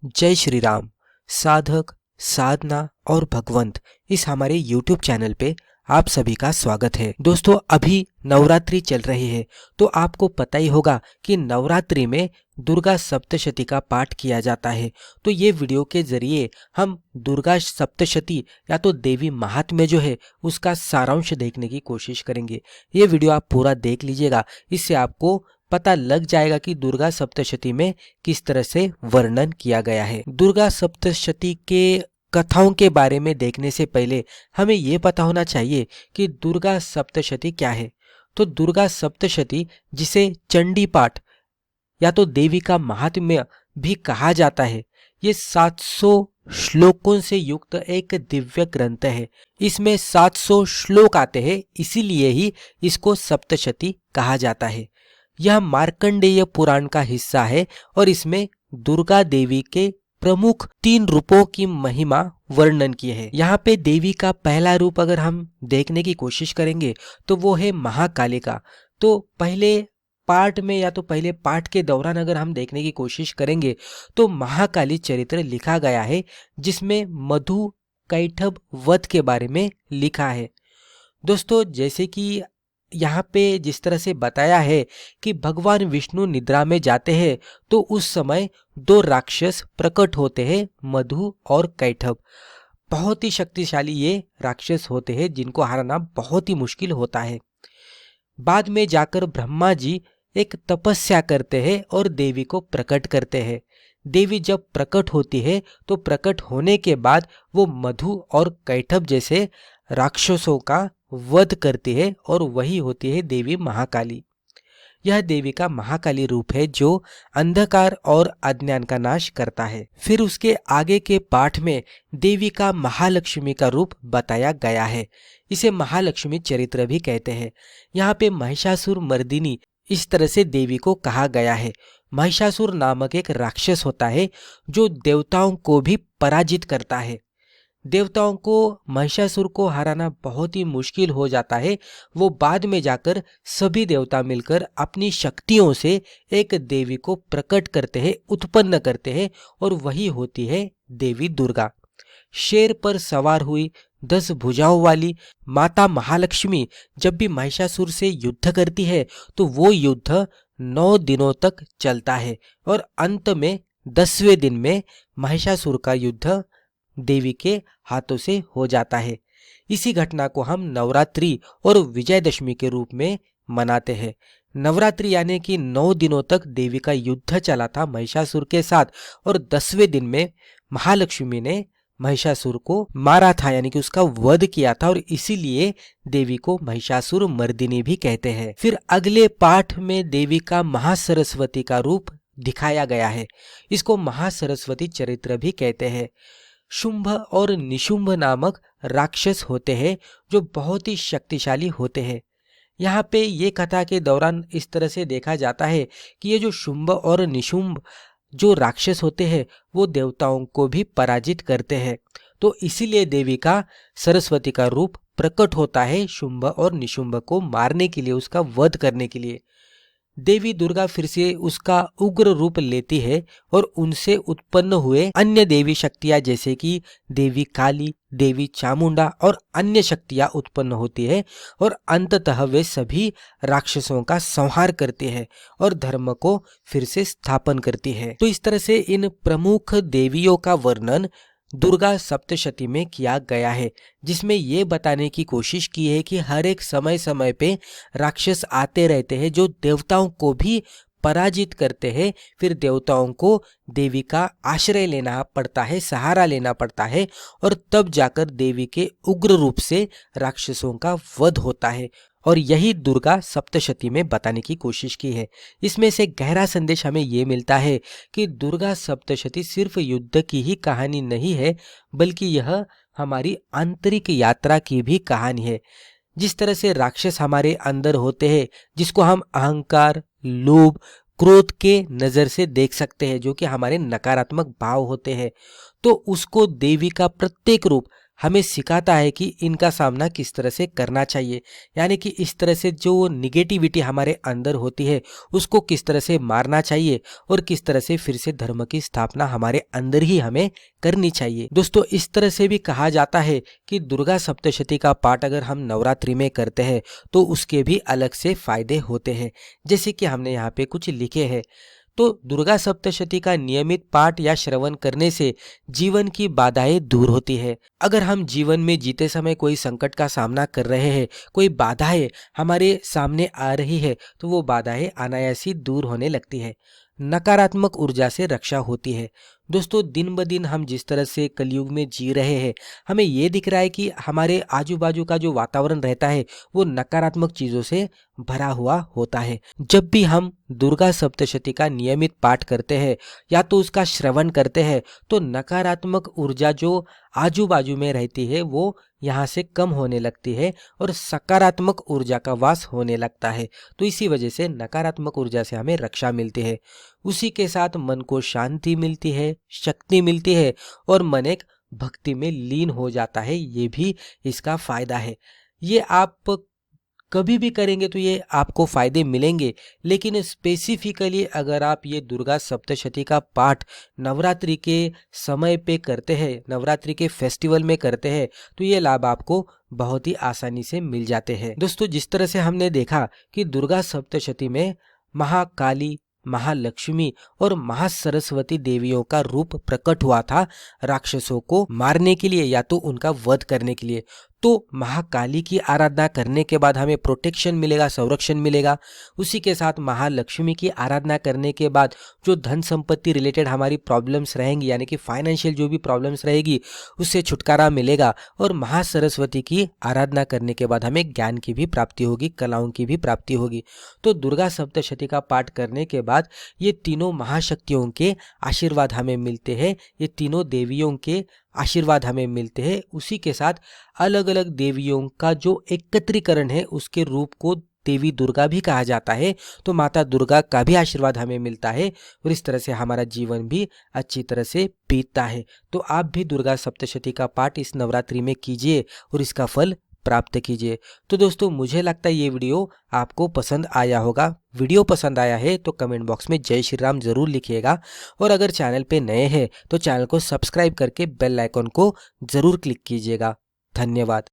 जय श्री राम। साधक, साधना और भगवंत इस हमारे YouTube चैनल पे आप सभी का स्वागत है। दोस्तों, अभी नवरात्रि चल रही है तो आपको पता ही होगा कि नवरात्रि में दुर्गा सप्तशती का पाठ किया जाता है। तो ये वीडियो के जरिए हम दुर्गा सप्तशती या तो देवी महात्म्य जो है उसका सारांश देखने की कोशिश करेंगे। ये वीडियो आप पूरा देख लीजिएगा, इससे आपको पता लग जाएगा कि दुर्गा सप्तशती में किस तरह से वर्णन किया गया है। दुर्गा सप्तशती के कथाओं के बारे में देखने से पहले हमें यह पता होना चाहिए कि दुर्गा सप्तशती क्या है। तो दुर्गा सप्तशती, जिसे चंडी पाठ या तो देवी का महात्म्य भी कहा जाता है, ये 700 श्लोकों से युक्त एक दिव्य ग्रंथ है। इसमें 700 श्लोक आते हैं, इसीलिए ही इसको सप्तशती कहा जाता है। यह मार्कंडेय पुराण का हिस्सा है और इसमें दुर्गा देवी के प्रमुख 3 रूपों की महिमा वर्णन की है। यहाँ पे देवी का पहला रूप अगर हम देखने की कोशिश करेंगे तो वो है महाकालिका। तो पहले पाठ में या तो पहले पाठ के दौरान अगर हम देखने की कोशिश करेंगे तो महाकाली चरित्र लिखा गया है, जिसमें मधु कैटभ वध के बारे में लिखा है। दोस्तों, जैसे कि यहाँ पे जिस तरह से बताया है कि भगवान विष्णु निद्रा में जाते हैं तो उस समय 2 राक्षस प्रकट होते हैं, मधु और कैटभ। बहुत ही शक्तिशाली ये राक्षस होते हैं जिनको हराना बहुत ही मुश्किल होता है। बाद में जाकर ब्रह्मा जी एक तपस्या करते हैं और देवी को प्रकट करते हैं। देवी जब प्रकट होती है तो प्रकट होने के बाद वो मधु और कैटभ जैसे राक्षसों का वध करती है और वही होती है देवी महाकाली। यह देवी का महाकाली रूप है जो अंधकार और अज्ञान का नाश करता है। फिर उसके आगे के पाठ में देवी का महालक्ष्मी का रूप बताया गया है। इसे महालक्ष्मी चरित्र भी कहते हैं। यहाँ पे महिषासुर मर्दिनी इस तरह से देवी को कहा गया है। महिषासुर नामक एक राक्षस होता है जो देवताओं को भी पराजित करता है। देवताओं को महिषासुर को हराना बहुत ही मुश्किल हो जाता है। वो बाद में जाकर सभी देवता मिलकर अपनी शक्तियों से एक देवी को प्रकट करते हैं, उत्पन्न करते हैं और वही होती है देवी दुर्गा। शेर पर सवार हुई 10 भुजाओं वाली माता महालक्ष्मी जब भी महिषासुर से युद्ध करती है तो वो युद्ध 9 दिनों तक चलता है और अंत में 10वें दिन में महिषासुर का युद्ध देवी के हाथों से हो जाता है। इसी घटना को हम नवरात्रि और विजयदशमी के रूप में मनाते हैं। नवरात्रि यानी कि 9 दिनों तक देवी का युद्ध चला था महिषासुर के साथ और 10वें दिन में महालक्ष्मी ने महिषासुर को मारा था, यानी कि उसका वध किया था और इसीलिए देवी को महिषासुर मर्दिनी भी कहते हैं। फिर अगले पाठ में देवी का महासरस्वती का रूप दिखाया गया है। इसको महासरस्वती चरित्र भी कहते हैं। शुंभ और निशुंभ नामक राक्षस होते हैं जो बहुत ही शक्तिशाली होते हैं। यहाँ पे ये कथा के दौरान इस तरह से देखा जाता है कि ये जो शुंभ और निशुंभ जो राक्षस होते हैं वो देवताओं को भी पराजित करते हैं। तो इसीलिए देवी का सरस्वती का रूप प्रकट होता है शुंभ और निशुंभ को मारने के लिए, उसका वध करने के लिए। देवी दुर्गा फिर से उसका उग्र रूप लेती है और उनसे उत्पन्न हुए अन्य देवी शक्तियां जैसे कि देवी काली, देवी चामुंडा और अन्य शक्तियां उत्पन्न होती है और अंततः वे सभी राक्षसों का संहार करती है और धर्म को फिर से स्थापन करती है। तो इस तरह से इन प्रमुख देवियों का वर्णन दुर्गा सप्तशती में किया गया है, जिसमें ये बताने की कोशिश की है कि हर एक समय समय पे राक्षस आते रहते हैं जो देवताओं को भी पराजित करते हैं। फिर देवताओं को देवी का आश्रय लेना पड़ता है, सहारा लेना पड़ता है और तब जाकर देवी के उग्र रूप से राक्षसों का वध होता है। और यही दुर्गा सप्तशती में बताने की कोशिश की है। इसमें से गहरा संदेश हमें ये मिलता है कि दुर्गा सप्तशती सिर्फ युद्ध की ही कहानी नहीं है, बल्कि यह हमारी आंतरिक यात्रा की भी कहानी है। जिस तरह से राक्षस हमारे अंदर होते हैं, जिसको हम अहंकार, लोभ, क्रोध के नज़र से देख सकते हैं, जो कि हमारे नकारात्मक भाव होते हैं, तो उसको देवी का प्रत्येक रूप हमें सिखाता है कि इनका सामना किस तरह से करना चाहिए, यानी कि इस तरह से जो निगेटिविटी हमारे अंदर होती है उसको किस तरह से मारना चाहिए और किस तरह से फिर से धर्म की स्थापना हमारे अंदर ही हमें करनी चाहिए। दोस्तों, इस तरह से भी कहा जाता है कि दुर्गा सप्तशती का पाठ अगर हम नवरात्रि में करते हैं तो उसके भी अलग से फायदे होते हैं, जैसे कि हमने यहाँ पे कुछ लिखे हैं। तो दुर्गा सप्तशती का नियमित पाठ या श्रवण करने से जीवन की बाधाएं दूर होती है। अगर हम जीवन में जीते समय कोई संकट का सामना कर रहे हैं, कोई बाधाएं हमारे सामने आ रही है, तो वो बाधाएं अनायास ही दूर होने लगती है। नकारात्मक ऊर्जा से रक्षा होती है। दोस्तों, दिन ब दिन हम जिस तरह से कलयुग में जी रहे हैं, हमें ये दिख रहा है कि हमारे आजू बाजू का जो वातावरण रहता है वो नकारात्मक चीजों से भरा हुआ होता है। जब भी हम दुर्गा सप्तशती का नियमित पाठ करते हैं या तो उसका श्रवण करते हैं, तो नकारात्मक ऊर्जा जो आजू बाजू में रहती है वो यहाँ से कम होने लगती है और सकारात्मक ऊर्जा का वास होने लगता है। तो इसी वजह से नकारात्मक ऊर्जा से हमें रक्षा मिलती है। उसी के साथ मन को शांति मिलती है, शक्ति मिलती है और मन एक भक्ति में लीन हो जाता है। ये भी इसका फायदा है। ये आप कभी भी करेंगे तो ये आपको फायदे मिलेंगे, लेकिन स्पेसिफिकली अगर आप ये दुर्गा सप्तशती का पाठ नवरात्रि के समय पे करते हैं, नवरात्रि के फेस्टिवल में करते हैं, तो ये लाभ आपको बहुत ही आसानी से मिल जाते हैं। दोस्तों, जिस तरह से हमने देखा कि दुर्गा सप्तशती में महाकाली, महालक्ष्मी और महासरस्वती देवियों का रूप प्रकट हुआ था राक्षसों को मारने के लिए या तो उनका वध करने के लिए। तो महाकाली की आराधना करने के बाद हमें प्रोटेक्शन मिलेगा, संरक्षण मिलेगा। उसी के साथ महालक्ष्मी की आराधना करने के बाद जो धन संपत्ति रिलेटेड हमारी प्रॉब्लम्स रहेंगी, यानी कि फाइनेंशियल जो भी प्रॉब्लम्स रहेगी, उससे छुटकारा मिलेगा। और महासरस्वती की आराधना करने के बाद हमें ज्ञान की भी प्राप्ति होगी, कलाओं की भी प्राप्ति होगी। तो दुर्गा सप्तशती का पाठ करने के बाद ये तीनों महाशक्तियों के आशीर्वाद हमें मिलते हैं, ये तीनों देवियों के आशीर्वाद हमें मिलते हैं। उसी के साथ अलग अलग देवियों का जो एकत्रीकरण है, उसके रूप को देवी दुर्गा भी कहा जाता है। तो माता दुर्गा का भी आशीर्वाद हमें मिलता है और इस तरह से हमारा जीवन भी अच्छी तरह से बीतता है। तो आप भी दुर्गा सप्तशती का पाठ इस नवरात्रि में कीजिए और इसका फल प्राप्त कीजिए। तो दोस्तों, मुझे लगता है ये वीडियो आपको पसंद आया होगा। वीडियो पसंद आया है तो कमेंट बॉक्स में जय श्री राम जरूर लिखिएगा और अगर चैनल पे नए हैं तो चैनल को सब्सक्राइब करके बेल आइकन को जरूर क्लिक कीजिएगा। धन्यवाद।